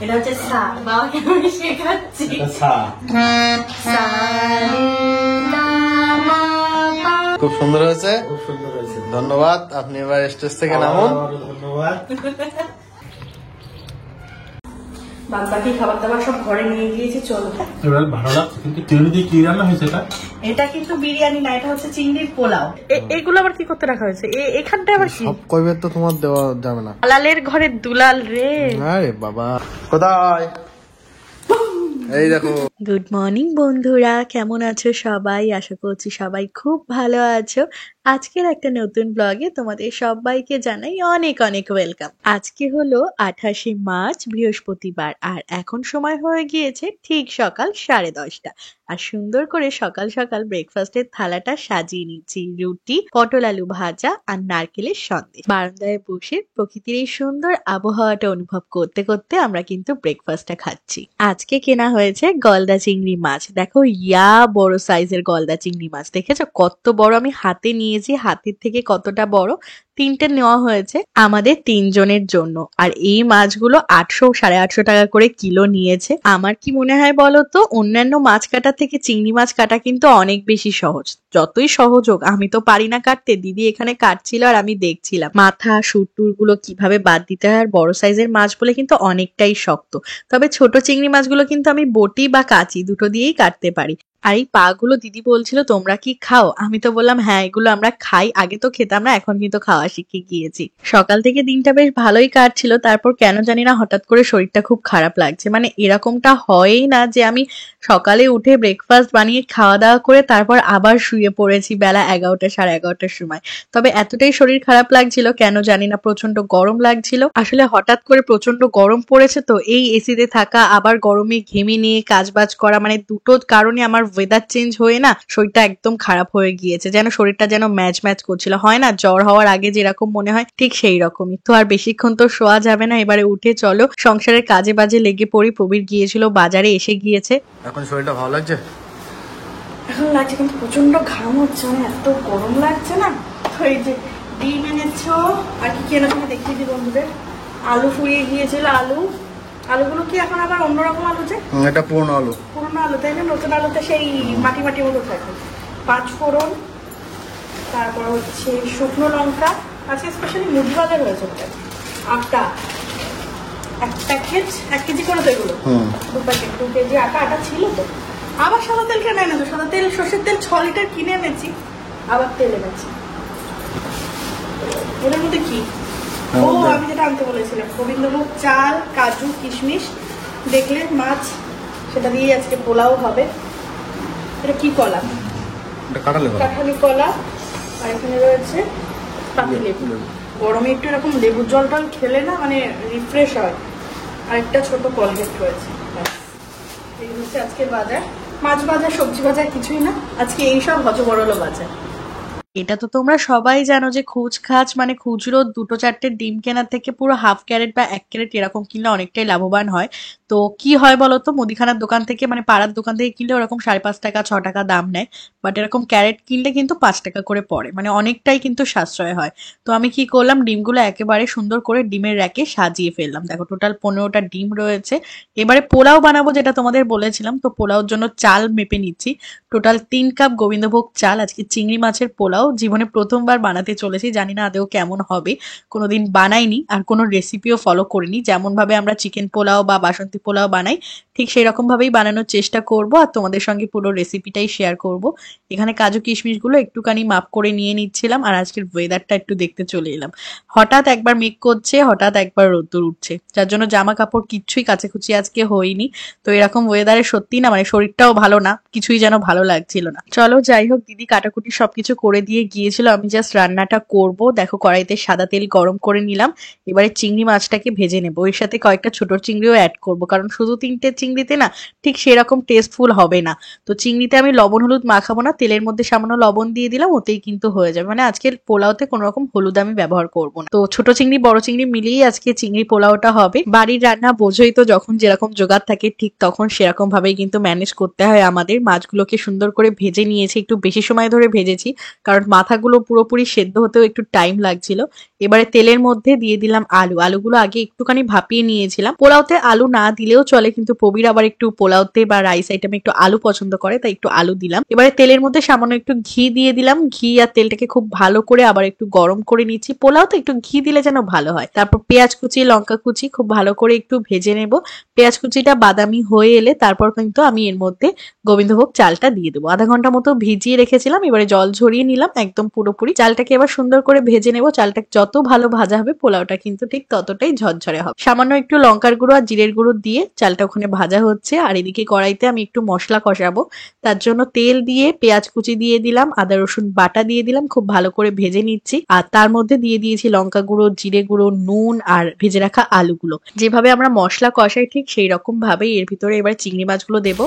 এটা হচ্ছে সা, বাবাকে আমি শেখাচ্ছি। খুব সুন্দর হয়েছে, খুব সুন্দর হয়েছে, ধন্যবাদ। আপনি এবার স্টেজ থেকে নামুন। ধন্যবাদ। বাদ বাকি খাবার দাবার সব ঘরে নিয়ে গিয়েছি, চলো। এবার ভালো লাগছে, কিন্তু চিংড়ি দিয়ে কি রান্না হয়েছে এটা? এটা কিন্তু বিরিয়ানি না, এটা হচ্ছে চিংড়ির পোলাও। এগুলো আবার কি করতে রাখা হয়েছে? এখানটা আবার কি? সব কইবে তো তোমার দেওয়া যাবে না। লালের ঘরে দুলাল রে। আরে বাবা, কোথায়? এই দেখো। গুড মর্নিং বন্ধুরা, কেমন আছো সবাই? আশা করছি সবাই খুব ভালো আছো। আজকের একটা নতুন ব্লগে তোমাদের সবাইকে জানাই অনেক অনেক ওয়েলকাম। আজকে হলো 28শে মার্চ, বৃহস্পতিবার, আর এখন সময় হয়ে গিয়েছে ঠিক সকাল 10:30। আর সুন্দর করে সকাল সকাল ব্রেকফাস্টের থালাটা সাজিয়ে নিচ্ছি। রুটি, পটল আলু ভাজা আর নারকেলের সন্দেশ। বারান্দায় বসে প্রকৃতির এই সুন্দর আবহাওয়াটা অনুভব করতে করতে আমরা কিন্তু ব্রেকফাস্টটা খাচ্ছি। আজকে কেনা হয়েছে গলদা চিংড়ি মাছ। দেখো, ইয়া বড় সাইজের গলদা চিংড়ি মাছ, দেখেছো কত বড়? আমি হাতে নিয়েছি, হাতের থেকে কতটা বড়। 3টে নেওয়া হয়েছে আমাদের 3 জনের জন্য। আর এই মাছগুলো 800-850 টাকা করে কিলো নিয়েছে। আমার কি মনে হয় বলো তো, অন্যান্য মাছ কাটা থেকে চিংড়ি মাছ কাটা কিন্তু অনেক বেশি সহজ। যতই সহজ হোক, আমি তো পারি না কাটতে, দিদি এখানে কাটছিল আর আমি দেখছিলাম মাথা সুরটুর গুলো কিভাবে বাদ দিতে হয়। আর বড় সাইজের মাছ বলে কিন্তু অনেকটাই শক্ত। তবে ছোট চিংড়ি মাছগুলো কিন্তু আমি বটি বা কাঁচি দুটো দিয়েই কাটতে পারি। আর এই পা গুলো দিদি বলছিল তোমরা কি খাও? আমি তো বললাম হ্যাঁ, এগুলো আমরা খাই। আগে তো খেতাম না, এখন কিন্তু খাওয়া শিখে গিয়েছি। সকাল থেকে দিনটা বেশ ভালোই কাটছিল, তারপর কেন জানি না হঠাৎ করে শরীরটা খুব খারাপ লাগছে। মানে এরকমটা হয়ই না যে আমি সকালে উঠে ব্রেকফাস্ট বানিয়ে খাওয়া দাওয়া করে তারপর আবার শুয়ে পড়েছি বেলা 11টা-11:30টার সময়। তবে এতটাই শরীর খারাপ লাগছিল কেন জানি না, প্রচন্ড গরম লাগছিল। আসলে হঠাৎ করে প্রচন্ড গরম পড়েছে তো, এই এসিতে থাকা আবার গরমে ঘেমে নিয়ে কাজবাজ করা, মানে দুটো কারণে আমার ওয়েদার চেঞ্জ হয়ে না শরীরটা একদম খারাপ হয়ে গিয়েছে। যেন শরীরটা যেন ম্যাচ ম্যাচ করছিল, হয় না জ্বর হওয়ার আগে যেরকম মনে হয়, ঠিক সেই রকমই। তো আর বেশিক্ষণ তো শোয়া যাবে না, এবারে উঠে চলো সংসারের কাজে বাজে লেগে পড়ি। প্রবীর গিয়েছিল বাজারে, এসে গিয়েছে। এখন শরীরটা ভালো লাগছে? এখন লাগছে কিন্তু প্রচন্ড ঘাম হচ্ছে, মানে এত গরম লাগছে না। তো এই যে ডিম এনেছো, আর কি কেনা তোমাকে দেখিয়ে দিই বন্ধুদের। আলু ফুরিয়ে গিয়েছিল, আলুগুলো কি এখন আবার অন্যরকম আলু, যে এটা পুরনো আলু। পুরোনো আলু তাই না? নতুন আলুতে সেই মাটি মাটি মতো থাকে। 5 ফোড়ন, তারপর হচ্ছে শুকনো লঙ্কা। আজকে স্পেশালি মুরগি বাজার হয়েছে, আটা 1 প্যাকেট, 1 কেজি করে তো এগুলো। 2 প্যাকেট, 2 কেজি আটা ছিল তো। আবার সাদা তেল কেন এনেছো? সাদা তেল, সর্ষের তেল 6 লিটার কিনে এনেছি, আবার তেল এনেছি। এর মধ্যে কি? ও আমি যেটা আনতে বলেছিলাম, গোবিন্দভোগ চাল, কাজু, কিশমিশ, দেখলে মাছ, সেটা দিয়ে আজকে পোলাও হবে। এটা কি কলা? কাঁঠালি কলা। আর এখানে রয়েছে পাতি লেবু। গরমে একটু এরকম লেবুর জল টল খেলে না মানে রিফ্রেশ হয়। আর একটা ছোট কলগেট রয়েছে। এই হচ্ছে আজকের বাজার। মাছ বাজার, সবজি বাজার কিছুই না, আজকে এইসব হজবরল বাজার। এটা তো তোমরা সবাই জানো যে খুচখাচ মানে খুচরো 2-4টে ডিম কেনার থেকে পুরো হাফ ক্যারেট বা 1 ক্যারেট এরকম কিনলে অনেকটাই লাভবান হয়। তো কি হয় বলতো, মুদিখানার দোকান থেকে মানে পাড়ার দোকান থেকে কিনলে ওরকম 5.5 টাকা 6 টাকা দাম নেয়, বাট এরকম ক্যারেট কিনলে কিন্তু 5 টাকা করে পড়ে, মানে অনেকটাই কিন্তু সাশ্রয় হয়। তো আমি কি করলাম, ডিমগুলো একেবারে সুন্দর করে ডিমের র্যাকে সাজিয়ে ফেললাম। দেখো টোটাল 15টা ডিম রয়েছে। এবারে পোলাও বানাবো যেটা তোমাদের বলেছিলাম, তো পোলাওর জন্য চাল মেপে নিচ্ছি। টোটাল 3 কাপ গোবিন্দভোগ চাল। আজকে চিংড়ি মাছের পোলাও, জীবনে প্রথমবার বানাতে চলেছি, জানি না আদৌ কেমন হবে। কোনোদিন বানাইনি আর কোনো রেসিপিও ফলো করিনি। যেমন ভাবে আমরা চিকেন পোলাও বা বাসন্তী পোলাও বানাই ঠিক সেই রকম ভাবেই বানানোর চেষ্টা করব, আর তোমাদের সঙ্গে পুরো রেসিপিটাই শেয়ার করব। এখানে কাজু কিশমিশ গুলো একটুখানি মাপ করে নিয়ে নিচ্ছিলাম। আর আজকের ওয়েদারটা একটু দেখতে চলে এলাম। হঠাৎ একবার মেঘ করছে, হঠাৎ একবার রোদ্দুর উঠছে, যার জন্য জামা কাপড় কিচ্ছুই কাচাকুচি আজকে হয়নি। তো এরকম ওয়েদারে সত্যি না মানে শরীরটাও ভালো না, কিছুই যেন ভালো লাগছিল না। চলো যাই হোক, দিদি কাটাকুটি সবকিছু করে দিয়ে গিয়েছিল, আমি জাস্ট রান্নাটা করব। দেখো কড়াইতে সাদা তেল গরম করে নিলাম। এবারে চিংড়ি মাছটাকে ভেজে নেবো, এর সাথে কয়েকটা ছোট চিংড়িও অ্যাড করব, কারণ শুধু 3টে চিংড়িতে না ঠিক সেরকম টেস্টফুল হবে না। তো চিংড়িতে আমি লবণ হলুদ মাখাবো না, তেলের মধ্যে সামান্য লবণ দিয়ে দিলাম, ওতেই কিন্তু হয়ে যাবে। মানে আজকের পোলাওতে কোনো রকম হলুদ আমি ব্যবহার করবো না। তো ছোট চিংড়ি বড় চিংড়ি মিলিয়েই আজকে চিংড়ি পোলাওটা হবে। বাড়ির রান্না বোঝোই তো, যখন যেরকম জোগাড় থাকে ঠিক তখন সেরকম ভাবেই কিন্তু ম্যানেজ করতে হয় আমাদের। মাছগুলোকে সুন্দর করে ভেজে নিয়েছি, একটু বেশি সময় ধরে ভেজেছি, কারণ মাথাগুলো পুরোপুরি সেদ্ধ হতেও একটু টাইম লাগছিল। এবারে তেলের মধ্যে দিয়ে দিলাম আলুগুলো আগে একটুখানি ভাপিয়ে নিয়েছিলাম। পোলাওতে আলু না দিলেও চলে, কিন্তু প্রবীর আবার একটু পোলাওতে বা রাইস আইটেমে একটু আলু পছন্দ করে, তাই একটু আলু দিলাম। এবারে তেলের মধ্যে সামান্য একটু ঘি দিয়ে দিলাম। ঘি আর তেলটাকে খুব ভালো করে আবার একটু গরম করে নিচ্ছি। পোলাওতে একটু ঘি দিলে যেন ভালো হয়। তারপর পেঁয়াজ কুচি, লঙ্কা কুচি খুব ভালো করে একটু ভেজে নেব। পেঁয়াজ কুচিটা বাদামি হয়ে এলে তারপর কিন্তু আমি এর মধ্যে গোবিন্দভোগ চালটা দিয়ে দেবো। আধা ঘন্টা মতো ভিজিয়ে রেখেছিলাম, এবারে জল ঝরিয়ে নিলাম একদম পুরোপুরি। চালটাকে এবার সুন্দর করে ভেজে নেব। চালটা যত ভালো ভাজা হবে পোলাওটা কিন্তু ঠিক ততটাই ঝরঝরে হবে। সামান্য একটু লঙ্কার গুঁড়ো আর জিরের গুঁড়ো দিয়ে চালটা ওখানে ভাজা হচ্ছে, আর এদিকে কড়াইতে আমি একটু মশলা কষাবো। তার জন্য তেল দিয়ে পেঁয়াজ কুচি দিয়ে দিলাম, আদা রসুন বাটা দিয়ে দিলাম, খুব ভালো করে ভেজে নিচ্ছি। আর তার মধ্যে দিয়ে দিয়েছি লঙ্কা গুঁড়ো, জিরে গুঁড়ো, নুন আর ভেজে রাখা আলুগুলো। যেভাবে আমরা মশলা কষাই ঠিক সেই রকম ভাবেই এর ভিতরে এবার চিংড়ি মাছগুলো দেবো।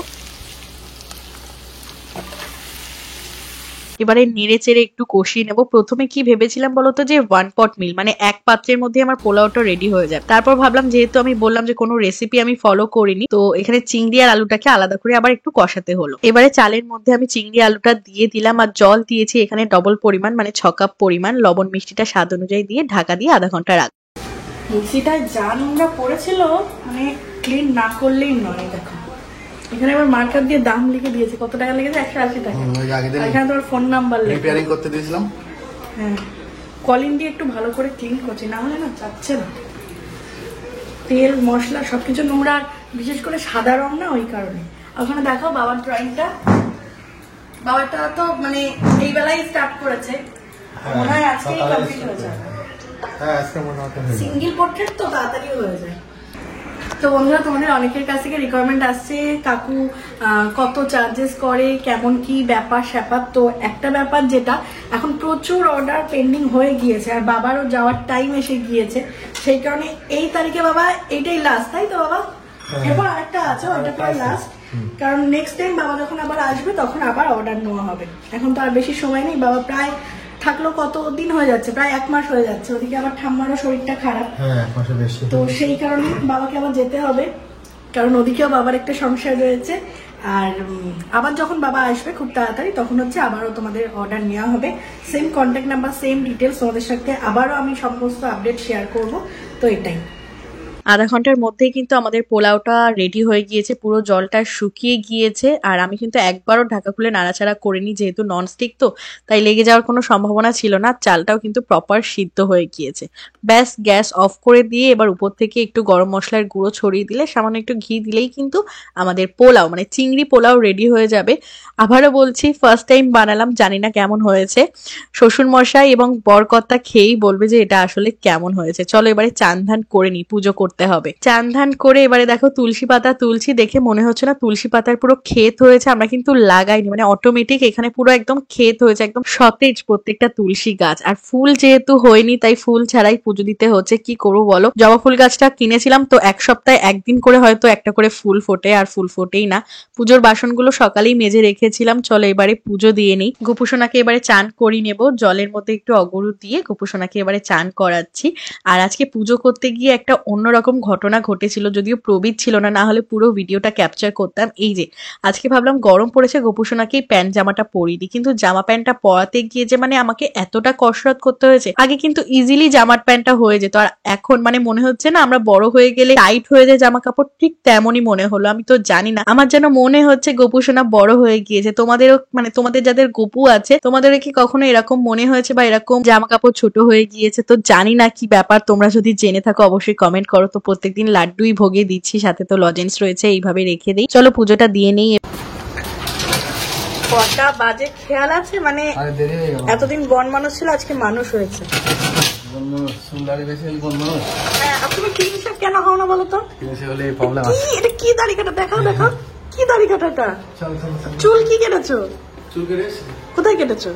এবারে নেড়ে চেড়ে একটু কষিয়ে নেব। প্রথমে কি ভেবেছিলাম বলতো, যে 1 পট মিল মানে এক পাত্রের মধ্যে আমার পোলাওটা রেডি হয়ে যায়। তারপর ভাবলাম যেহেতু আমি বললাম যে কোনো রেসিপি আমি ফলো করিনি, তো এখানে চিংড়ি আর আলুটাকে আলাদা করে আবার একটু কষাতে হলো। এবারে চালের মধ্যে আমি চিংড়ি আলুটা দিয়ে দিলাম, আর জল দিয়েছি এখানে ডবল পরিমাণ মানে 6 কাপ পরিমাণ। লবণ মিষ্টিটা স্বাদ অনুযায়ী দিয়ে ঢাকা দিয়ে আধা ঘন্টা রাখ। মিক্সিটায় যা নোংরা পড়েছিল মানে ক্লিন না করলেই নয়। দেখো এখানে আবার মার্কার দিয়ে দাম লিখে দিয়েছে, কত টাকা লেগেছে? 180 টাকা। এখানে তোমার ফোন নাম্বার রিপেয়ারিং করতে দিয়েছিলাম। হ্যাঁ, কলিং দিয়ে একটু ভালো করে ক্লিন করছি, না হলে না চাচ্ছে না। তেল মশলা সবকিছু নোংরা, বিশেষ করে সাদা রং না, ওই কারণে। ওখানে দেখো বাবার ড্রয়িংটা, বাবাটা তো মানে এই বেলায় স্টার্ট করেছে, মনে হয় আজকেই কমপ্লিট হয়ে যাবে। হ্যাঁ, আজকে মনে হয় সিঙ্গেল পোর্ট্রেট তো তাড়াতাড়ি হয়ে যায়। তো বন্ধুরা, তোমাদের অনেকের কাছ থেকে রিকোয়ারমেন্ট আসছে কাকু কত চার্জেস করে, কেমন কি ব্যাপার স্যাপার। তো একটা ব্যাপার যেটা এখন প্রচুর অর্ডার পেন্ডিং হয়ে গিয়েছে, আর বাবারও যাওয়ার টাইম এসে গিয়েছে, সেই কারণে এই তারিখে বাবা এইটাই লাস্ট, তাই তো বাবা? এরপর আরেকটা আছে, ওইটা পরে লাস্ট। কারণ নেক্সট টাইম বাবা যখন আবার আসবে তখন আবার অর্ডার নেওয়া হবে। এখন তো আর বেশি সময় নেই, বাবা প্রায় থাকলো কত দিন হয়ে যাচ্ছে, প্রায় 1 মাস হয়ে যাচ্ছে। ওদিকে আবার ঠাম্মারও শরীরটা খারাপ, তো সেই কারণে বাবাকে আবার যেতে হবে, কারণ ওদিকেও বাবার একটা সংসার রয়েছে। আর আবার যখন বাবা আসবে খুব তাড়াতাড়ি, তখন হচ্ছে আবারও তোমাদের অর্ডার নেওয়া হবে। Same contact number, same details, তোমাদের সাথে আবারও আমি সমস্ত আপডেট শেয়ার করব। তো এটাই। আধা ঘন্টার মধ্যেই কিন্তু আমাদের পোলাওটা রেডি হয়ে গিয়েছে, পুরো জলটা শুকিয়ে গিয়েছে। আর আমি কিন্তু একবারও ঢাকা খুলে নাড়াচাড়া করিনি, যেহেতু ননস্টিক তো তাই লেগে যাওয়ার কোনো সম্ভাবনা ছিল না। চালটাও কিন্তু প্রপার সিদ্ধ হয়ে গিয়েছে। ব্যাস গ্যাস অফ করে দিয়ে এবার উপর থেকে একটু গরম মশলার গুঁড়ো ছড়িয়ে দিলে, সামান্য একটু ঘি দিলেই কিন্তু আমাদের পোলাও মানে চিংড়ি পোলাও রেডি হয়ে যাবে। আবারও বলছি, ফার্স্ট টাইম বানালাম, জানি না কেমন হয়েছে। শ্বশুর মশাই এবং বরকর্তা খেয়েই বলবে যে এটা আসলে কেমন হয়েছে। চলো এবারে চান ধান করে নি, পুজো করতে হবে। চান ধান করে এবারে দেখো তুলসী পাতা তুলছি, দেখে মনে হচ্ছে না তুলসী পাতার পুরো ক্ষেত হয়েছে, আমরা কিন্তু লাগাইনি, মানে অটোমেটিক এখানে পুরো একদম ক্ষেত হয়েছে, একদম সতেজ প্রত্যেকটা তুলসী গাছ। আর ফুল যেহেতু হয়নি তাই ফুল ছাড়াই পুজো দিতে হচ্ছে, কি করবো বলো। জবা ফুল গাছটা কিনেছিলাম তো 1 সপ্তাহে 1 দিন করে হয়তো একটা করে ফুল ফোটে, আর ফুল ফোটেই না। পুজোর বাসনগুলো সকালেই মেজে রেখেছিলাম, চলো এবারে পুজো দিয়ে নিই। গোপুসোনাকে এবারে চান করি নেব, জলের মধ্যে একটু অগরু দিয়ে গোপুসোনাকে এবারে চান করাচ্ছি। আর আজকে পুজো করতে গিয়ে একটা অন্যরকম ঘটনা ঘটেছিল, যদিও প্রবীর ছিল না, না হলে পুরো ভিডিওটা ক্যাপচার করতাম। এই যে আজকে ভাবলাম গরম পড়েছে, গোপুসোনাকেই প্যান্ট জামাটা পরিয়ে দিই, কিন্তু জামা প্যান্টটা পরাতে গিয়ে যে মানে আমাকে এতটা কসরত করতে হয়েছে। আগে কিন্তু ইজিলি জামার প্যান্টটা হয়ে যেত, আর এখন মানে মনে হচ্ছে না আমরা বড় হয়ে গেলে টাইট হয়ে যায় জামা কাপড়, ঠিক তেমনই মনে হলো। আমি তো জানি না, আমার যেন মনে হচ্ছে গোপুসোনা বড় হয়ে গিয়েছে। তোমাদেরও মানে তোমাদের যাদের গোপু আছে, তোমাদের কি কখনো এরকম মনে হয়েছে বা এরকম জামা কাপড় ছোট হয়ে গিয়েছে? তো জানি না কি ব্যাপার, তোমরা যদি জেনে থাকো অবশ্যই কমেন্ট করো। তো প্রত্যেকদিন লাড্ডুই ভোগে দিচ্ছি, সাথে তো লজেন্স রয়েছে, এইভাবে রেখে দিই। চলো পুজোটা দিয়ে নেই। কটা বাজে খেয়াল আছে? মানে এতদিন বন মানুষ ছিল, আজকে মানুষ হয়েছে। তুমি ক্লিনশাপ কেন হও না বলো তো? এটা কি দাড়ি কাটা? দেখাও দেখাও, কি দাড়ি কাটাটা? চুল কি কেটেছো? কোথায় কেটেছো?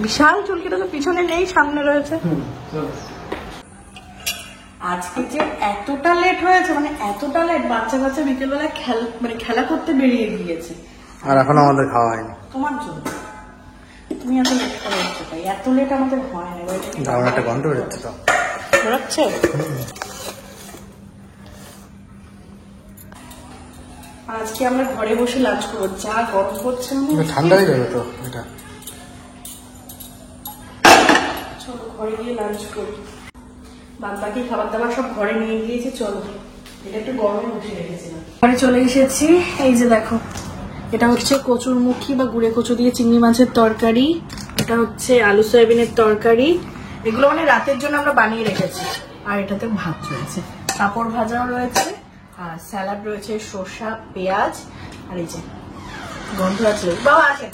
বিশাল চুল কেটেছো, পিছনে নেই, সামনে রয়েছে। আজকে যে এতটা লেট হয়েছে, মানে এতটা লেট, বাচ্চা বাচ্চা বিকেলবেলা খেলা করতে বেরিয়ে গিয়েছে, আর এখন আমাদের খাওয়া হয়নি তোমার জন্য। তুমি এত লেট করে উঠছো, তাই এত লেট আমাদের হয় না। দারুণ একটা গন্ধ বেরোচ্ছে তো, বেরোচ্ছে। আর আজকে আমরা ঘরে বসে লাঞ্চ করবো, যা গরম করছে ঠান্ডা হয়ে যাবে তো এটা। চলো ঘরে গিয়ে লাঞ্চ করি। বাদ বাকি খাবার দাবার সব ঘরে নিয়ে গিয়েছি, চলো এটা একটু গরমে বসে রেখেছিলাম। ঘরে চলে এসেছি, এই যে দেখো এটা হচ্ছে কচুর মুখী বা গুঁড়ে কচু দিয়ে চিংড়ি মাছের তরকারি, এটা হচ্ছে আলু সয়াবিনের তরকারি, এগুলো মানে রাতের জন্য আমরা বানিয়ে রেখেছি। আর এটাতে ভাত রয়েছে, পাঁপড় ভাজাও রয়েছে, আর স্যালাড রয়েছে, শসা, পেঁয়াজ, আর এই যে গন্ধ আছে। বাবা আছেন,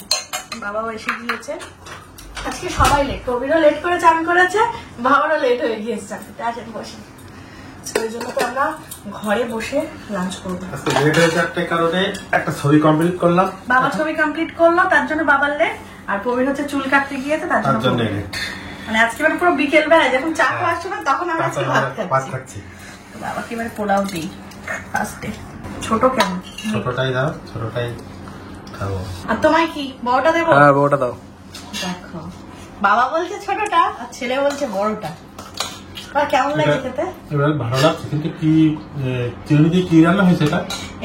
বাবাও এসে গিয়েছে। আজকে সবাই লেট, কবিরও লেট করে চান করেছে, বাবারও লেট হয়ে গিয়েছে চান করতে। আসেন বসেন, ওই জন্য তো আমরা ঘরে বসে লাঞ্চ করবো। আজকে লেট হয়েছে একটা কারণে, একটা ছবি কমপ্লিট করলাম, বাবা ছবি কমপ্লিট করলো তার জন্য বাবার লেট, আর প্রবীণ হচ্ছে চুল কাটতে গিয়েছে তার তার জন্য জন্য প্রবীণ। লেট। মানে আজকে মানে পুরো বিকেল বেলায় যখন চা খাওয়া আসছে না তখন আমরা আজকে ভাত ভাত খাচ্ছি। খাচ্ছি। তো বাবাকে এবারে পোলাও দিই ফার্স্টে। ছোট কেমন? ছোটটাই দাও, ছোটটাই খাবো। আর তোমায় কি বড়টা দেবো? হ্যাঁ বউটা দাও। দেখো বাবা বলছে ছোটটা আর ছেলে বলছে বড়টা। আর কেমন লাগছে খেতে? এবার ভালো লাগছে, কিন্তু কি চিংড়ি দিয়ে কি রান্না হয়েছে এটা?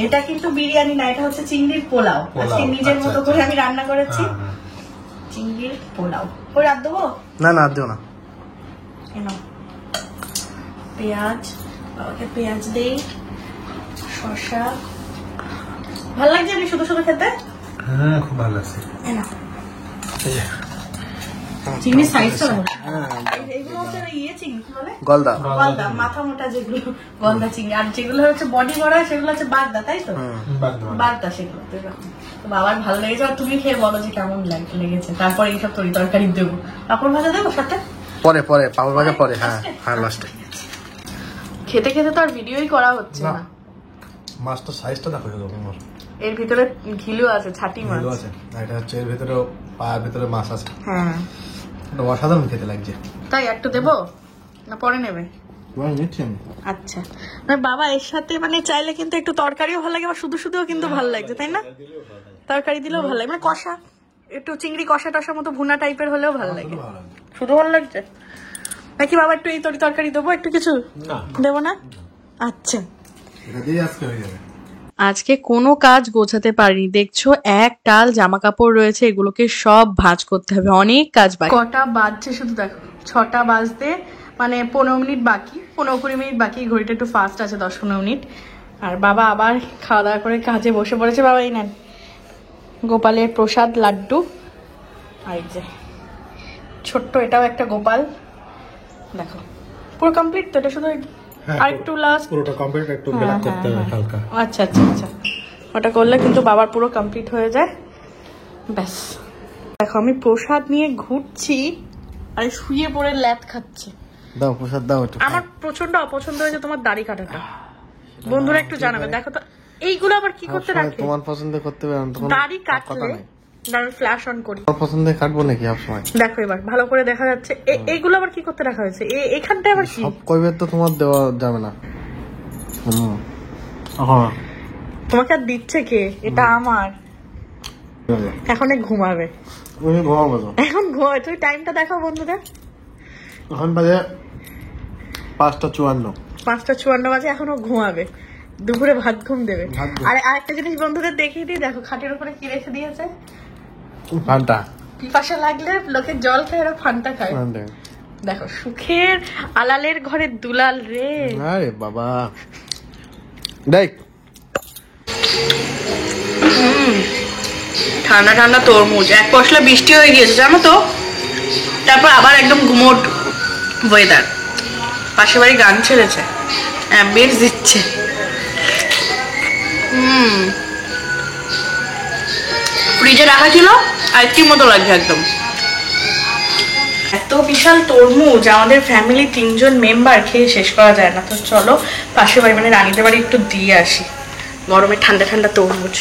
এটা কিন্তু বিরিয়ানি না, এটা হচ্ছে চিংড়ির পোলাও। আজকে নিজের মতো করে আমি রান্না করেছি চিংড়ির পোলাও। ওই রাত দেবো? না না দিও না। কেন? পেঁয়াজ, বাবাকে পেঁয়াজ দেই, শসা। ভালো লাগছে আমি শুধু শুধু খেতে? হ্যাঁ খুব ভালো লাগছে। চিংড়ির সাইজটা ভালো। হ্যাঁ এগুলো হচ্ছে ইয়ে চিংড়ি, কি বলে? গলদা। গলদা, মাথা মোটা যেগুলো গলদা চিংড়ি। আর যেগুলো হচ্ছে বডি বড় সেগুলো হচ্ছে বাগদা, তাই তো? বাগদা সেগুলো তো এরকম। তো বাবার ভালো লেগেছে, আর তুমি খেয়ে বলো যে কেমন লেগেছে। তারপর এইসব তরি তরকারি দেবো। পাপড় ভাজা দেবো সাথে? পরে পরে পাপড় ভাজা পরে। হ্যাঁ হ্যাঁ লাস্টে। খেতে খেতে তো আর ভিডিওই করা হচ্ছে না। মাছটার সাইজটা দেখো তোমার। এর ভিতরে ঘিলু আছে, ছাটি মাছ আছে। এটা হচ্ছে এর ভিতরে পায়ের ভিতরে মাছ আছে। হ্যাঁ এটা অসাধারণ খেতে লাগছে। তাই একটু দেবো না পরে নেবে? নিচ্ছি আমি। আচ্ছা, না বাবা এর সাথে মানে চাইলে কিন্তু একটু তরকারিও ভালো লাগে, বা শুধু শুধুও কিন্তু ভালো লাগছে, তাই না? তরকারি দিলেও ভালো লাগে, মানে কষা একটু চিংড়ি কষা টষার মতো ভুনা টাইপের হলেও ভালো লাগে। শুধু ভালো লাগছে নাকি বাবা একটু এই তরকারি দেবো, একটু কিছু দেবো না? আচ্ছা এটা দিয়ে আজকে হয়ে যাবে। আজকে কোনো কাজ গোছাতে পারিনি, দেখছো এক টাল জামা কাপড় রয়েছে, এগুলোকে সব ভাঁজ করতে হবে, অনেক কাজ বাকি। কটা বাজছে শুধু দেখো, 6টা বাজতে মানে 15 মিনিট বাকি, 15-20 মিনিট বাকি। ঘড়িটা একটু ফাস্ট আছে, 10-15 মিনিট। আর বাবা আবার খাওয়া দাওয়া করে কাজে বসে পড়েছে। বাবা এই নেন গোপালের প্রসাদ লাড্ডু, আর এই যে ছোট্ট এটাও একটা গোপাল। দেখো পুরো কমপ্লিট তো, এটা শুধু আর একটু লাস্ট পুরোটা কমপ্লিট, একটু ব্ল্যাক করতে হবে হালকা। আচ্ছা আচ্ছা আচ্ছা, ওটা করলে কিন্তু বাবার পুরো কমপ্লিট হয়ে যায়। ব্যাস দেখো আমি প্রসাদ নিয়ে ঘুরছি আর শুয়ে পড়ে ল্যাদ খাচ্ছে। দাও প্রসাদ দাও একটু। আমার প্রচন্ড অপছন্দ হয়েছে তোমার দাড়ি কাটাটা, বন্ধুরা একটু জানাবে। দেখো তো এইগুলো আবার কি করতে রাখে? তোমার পছন্দ করতে হবে, দাড়ি কাটলে আমি ফ্ল্যাশ অন করি। তোমার পছন্দে কাটবো নাকি সব সময়? দেখো এবার ভালো করে দেখা যাচ্ছে। এইগুলো আবার কি করতে রাখা হয়েছে? এখানটা আবার কি? সব কইবে তো তোমার দেওয়া যাবে না। তোমাকে আর দিচ্ছে কে? এটা আমার। এখন ঘুমাবে, তুমি ঘুমাবো তো। এখন ঘুমাবে। তুমি টাইমটা দেখো বন্ধুদের, এখন বাজে 5:54। 5:54 বাজে, এখনো ঘুমাবে। দুপুরে ভাত ঘুম দেবে। ভাত ঘুম। আর আরেকটা জিনিস বন্ধুদের দেখিয়ে দিই, দেখো খাটের উপরে কি রেখে দিয়েছে। ফান্টা। পিপাসা লাগলে লোকের জল খায়, এরা ফান্টা খায়। দেখো সুখের আলালের ঘরে দুলাল রে। আরে বাবা দেখ, ঠান্ডা ঠান্ডা তরমুজ, এক পশলা বৃষ্টি হয়ে গিয়েছে জানো তো। তারপর আবার একদম গুমোট ওয়েদার। পাশের বাড়ি গান ছেড়েছে, অ্যাম্বিয়েন্স দিচ্ছে। ফ্রিজে রাখা ছিল, আইসক্রিম মতো লাগছে একদম। এত বিশাল তরমুজ আমাদের ফ্যামিলি 3 জন মেম্বার, খেয়ে শেষ করা যায় না। তো চলো পাশের বাড়ি মানে রানীদের বাড়ি একটু দিয়ে আসি, গরমে ঠান্ডা ঠান্ডা তরমুজ।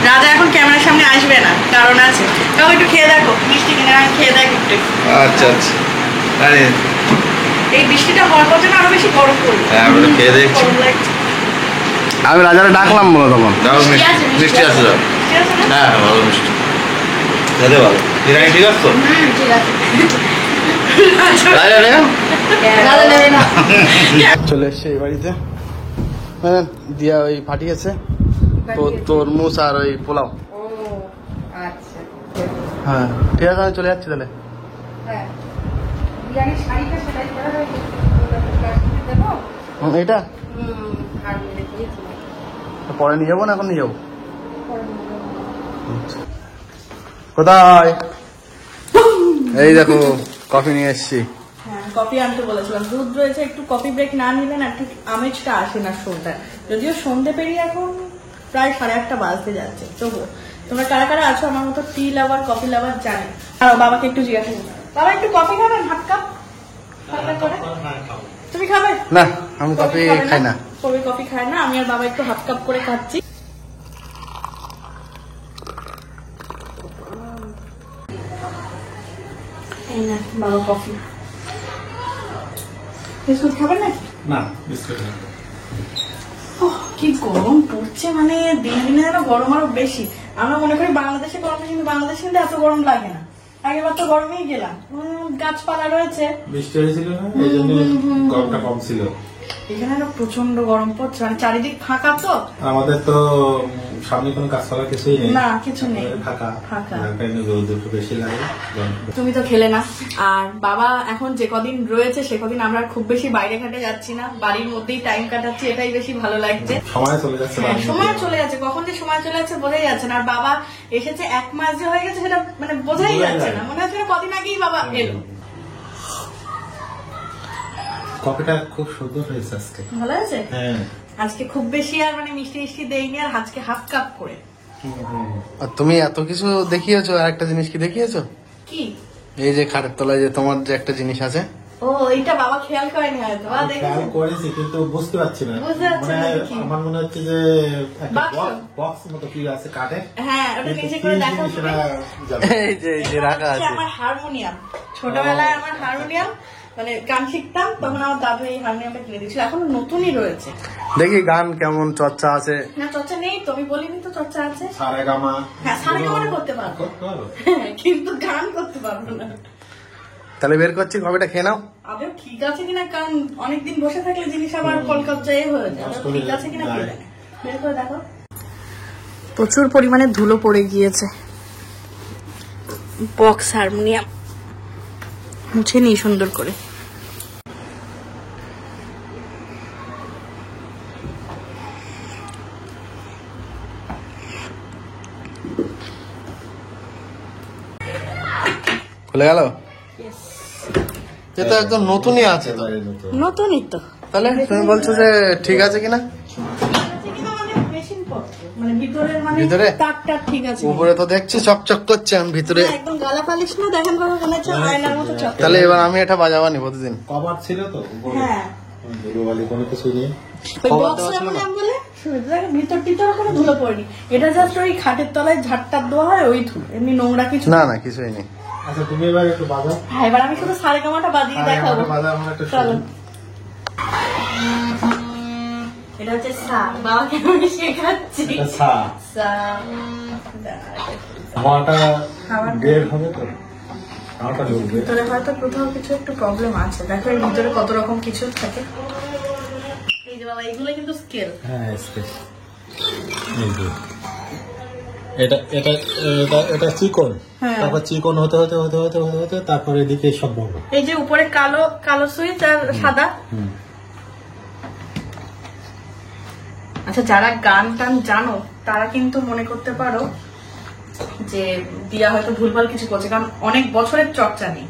রাজা এখন ক্যামেরার সামনে আসবে না, কারণ আছে। তাও একটু খেয়ে দেখো, মিষ্টি কিনে খেয়ে দেখো একটু। আচ্ছা আচ্ছা, আরে এই বৃষ্টিটা হওয়ার পর যেন আরো বেশি গরম পড়বে। হ্যাঁ, আমরা খেয়ে দেখছি। গরম লাগছে। আমি রাজারে ডাকলাম বলো তখন। দাও মিষ্টি আছে, দাও। ঠিক আছে না? হ্যাঁ ভালো মিষ্টি, খেতে ভালো। বিরিয়ানি ঠিক আছে তো? ঠিক আছে। রাজা রে দাদা নেবে না। চলে এসছে এই বাড়িতে। হ্যাঁ, দিয়া ওই পাঠিয়েছে তো তরমুজ আর ওই পোলাও। ও আচ্ছা, হ্যাঁ ঠিক আছে, আমি চলে যাচ্ছি তাহলে। হ্যাঁ বিরিয়ানির শাড়িটা সেটাই করা হয়েছে দেবো। এটা আর দেখিয়েছি পরে নিয়ে যাবো না এখন নিয়ে যাবো? কোথায়? এই দেখো কফি নিয়ে এসছি। হ্যাঁ কফি আনতে বলেছিলাম, দুধ রয়েছে, একটু কফি ব্রেক না নিলে না ঠিক আমেজটা আসে না সন্ধ্যায়। যদিও সন্ধ্যে পেরিয়ে এখন প্রায় 8:30 বাজতে যাচ্ছে, তবুও তোমরা কারা কারা আছো আমার মতো টি লাভার কফি লাভার জানি। আর বাবাকে একটু জিজ্ঞাসা করো, বাবা একটু কফি খাবেন হাফ কাপ হালকা করে? তুমি খাবে না, আমি কফি খাই না। কফি খায় না, আমি আর বাবা একটু হাফ কাপ করে খাচ্ছি। এই না বাবা কফি। বিস্কুট খাবেন নাকি? না বিস্কুট না। কি গরম পড়ছে, মানে দিন দিনে যেন গরম আরো বেশি। আমরা মনে করি বাংলাদেশে গরম, কিন্তু বাংলাদেশে কিন্তু এত গরম লাগে না। আগেবার তো গরমেই গেলাম, গাছপালা রয়েছে, বৃষ্টি হয়েছিল না, এই জন্য গরমটা কম ছিল। এখানে আরো প্রচন্ড গরম পড়ছে, মানে চারিদিক ফাঁকা তো। আমাদের তো সামনে কোনো গাছপালা কিছুই নেই, না কিছু নেই, ফাঁকা ফাঁকা। যার কারণে রোদ একটু বেশি লাগে। তুমি তো খেলে না। আর বাবা এখন যে কদিন রয়েছে সে কদিন আমরা খুব বেশি বাইরে ঘাটে যাচ্ছি না, বাড়ির মধ্যেই টাইম কাটাচ্ছি, এটাই বেশি ভালো লাগছে। সময় চলে যাচ্ছে। হ্যাঁ, সময় চলে যাচ্ছে, কখন যে সময় চলে যাচ্ছে বোঝাই যাচ্ছে না। আর বাবা এসেছে 1 মাস যে হয়ে গেছে সেটা মানে বোঝাই যাচ্ছে না, মনে হচ্ছে কদিন আগেই বাবা এলো। কফিটা খুব সুন্দর হয়েছে আজকে। ভালো আছে হ্যাঁ আজকে, খুব বেশি আর মানে মিষ্টি মিষ্টি দেয়নি, আর আজকে হাফ কাপ করে। আর তুমি এত কিছু দেখিয়েছো, আর একটা জিনিস কি দেখিয়েছো? কি? এই যে খাটের তলায় যে তোমার যে একটা জিনিস আছে। ও এইটা বাবা খেয়াল করেনি হয়তো, বা খেয়াল দেখেছেন? করেছি কিন্তু বুঝতে পারছি না। বুঝতে পারছেন না মানে কি? আমার মনে হচ্ছে যে একটা বাক্স? বক্স মতো কি আছে কাঠে। হ্যাঁ ওটা নিচে করে দেখো তুমি। এই যে রাখা হচ্ছে আছে। আমার হারমোনিয়াম, ছোটবেলায় আমার হারমোনিয়াম, মানে গান শিখতাম তখন আমার দাদু এই হারমোনিয়ামটা কিনে দিয়েছিল, এখন নতুনই রয়েছে। দেখি গান কেমন চর্চা আছে। না চর্চা নেই তো, আমি বলিনি তো চর্চা আছে। সারেগামা। হ্যাঁ সারেগামাটা করতে পারবো, করতে পারো? কিন্তু গান করতে পারবো না। তাহলে বের করছি, কফিটা খেয়ে নাও। আদৌ ঠিক আছে কিনা, কারণ অনেকদিন বসে থাকলে জিনিস আবার কলকাতা হয়ে যায়। আদৌ ঠিক আছে কিনা কে জানে। বের করে দেখো। প্রচুর পরিমাণে ধুলো পড়ে গিয়েছে, বক্স হারমোনিয়াম মুছে নিই সুন্দর করে। খুলে গেল। এটা একদম নতুনই আছে তো। নতুনই তো, তাহলে তুমি বলছো যে ঠিক আছে কিনা? মানে ভিতরের মানে ভিতরে? তারটা ঠিক আছে, উপরে তো দেখছি চকচক করছে, আমি ভিতরে। একদম গালা পালিশ না, দেখেন বাবা মনে হচ্ছে আয়নার মতো চক। তাহলে এবার আমি এটা বাজাবানি প্রতিদিন। কভার ছিল তো উপরে। হ্যাঁ ধুলোবালি কোনো কিছু নেই। ওই খবর বক্স দেওয়া ছিল না? হারমোনিয়াম বলে ভিতর টিতর কোনো ধুলো পড়েনি, এটা জাস্ট ওই খাটের তলায় ঝাড়টার দেওয়া হয় ওই ধুলো, এমনি নোংরা কিছু না না কিছুই নেই। আচ্ছা তুমি এবার একটু বাজাও। হ্যাঁ এবার আমি শুধু সারেগামাটা বাজিয়ে দেখাবো। বাজাও, আমার একটা চলো। শুনি। এটা হচ্ছে সা, বাবাকে আমি শেখাচ্ছি এটা ছা। সা। হাওয়াটা হাওয়াটা- বের হবে তো, হাওয়াটা ঢুকবে। ভিতরে হয়তো কোথাও কিছু একটু প্রবলেম আছে, দেখো এর ভিতরে কত রকম কিছু থাকে। এই যে বাবা এগুলো কিন্তু স্কেল। হ্যাঁ স্পেস। এই যে এটা এটা এটা এটা চিকন, হ্যাঁ। তারপর চিকন হতে হতে হতে হতে হতে হতে তারপর এদিকে সব বড়। এই যে উপরে কালো কালো সুইচ আর সাদা। আচ্ছা যারা গান টান জানো তারা কিন্তু মনে করতে পারো যে দিয়া হয়তো ভুলভাল কিছু করছে, কারণ অনেক বছরের চর্চা নেই।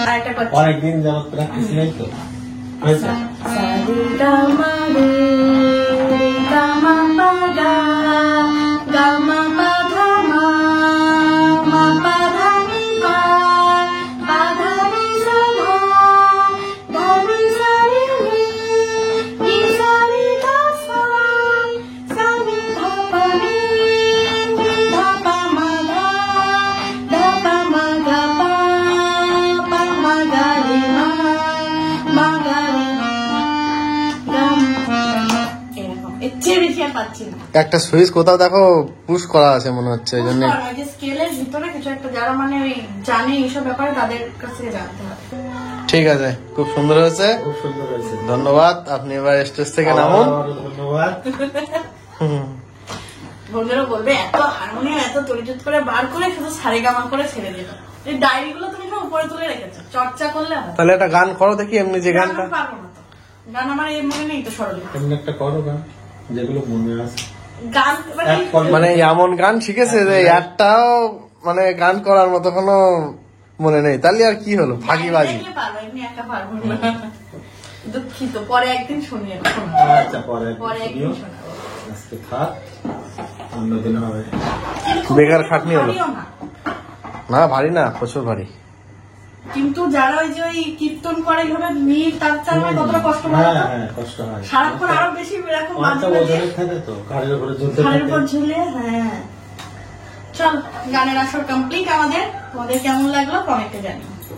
আরেকটা করছি। অনেকদিন যাবত প্র্যাকটিস নেই তো, হয়েছে? পাচ্ছি না। একটা সুইচ কোথাও দেখো পুশ করা আছে মনে হচ্ছে, এই জন্য ওই যে স্কেলের ভিতরে কিছু একটা, যারা মানে ওই জানে এইসব ব্যাপারে তাদের কাছ থেকে জানতে হবে। ঠিক আছে, খুব সুন্দর হয়েছে, খুব সুন্দর হয়েছে। ধন্যবাদ। আপনি এবার স্টেজ থেকে নামুন। ধন্যবাদ। বন্ধুরা বলবে এত হারমোনিয়াম এত তরিজুত করে বার করে শুধু সারেগামা করে ছেড়ে দিল। এই ডায়েরি গুলো তুমি সব উপরে তুলে রেখেছো, চর্চা করলে হবে। তাহলে একটা গান করো দেখি, এমনি যে গান গানটা। আমি পারবো না তো, গান আমার এই মনে নেই তো সরল এমনি একটা করো গান যেগুলো মনে আছে। গান মানে এক কলে- মানে এমন গান শিখেছে যে একটাও মানে গান করার মতো কোনো মনে নেই, তাহলে আর কি হলো, ফাঁকিবাজি। দেখলে পারবো, এমনি একা পারবো না। দুঃখিত, পরে একদিন শুনিয়ে আচ্ছা, পরে একদিন শোনাবো। আজকে থাক, অন্যদিন হবে। কিন্তু বেকার খাটনি হলো। ভারীও না। না ভারী না, প্রচুর ভারী। কিন্তু যারা ওই যে ওই কীর্তন করে এইভাবে নীল তার মানে কতটা কষ্ট হয় হ্যাঁ না? হ্যাঁ, কষ্ট হয়। সারাক্ষণ আরো বেশি এরকম অনেকটা মাঝে মাঝে ওজনের থাকে তো, ঘাড়ের উপরে ঝুলতে ঘাড়ের থাকে। উপর ঝুলে। হ্যাঁ, চল গানের আসর কমপ্লিট আমাদের। তোমাদের কেমন লাগলো কমেন্টে জানিও।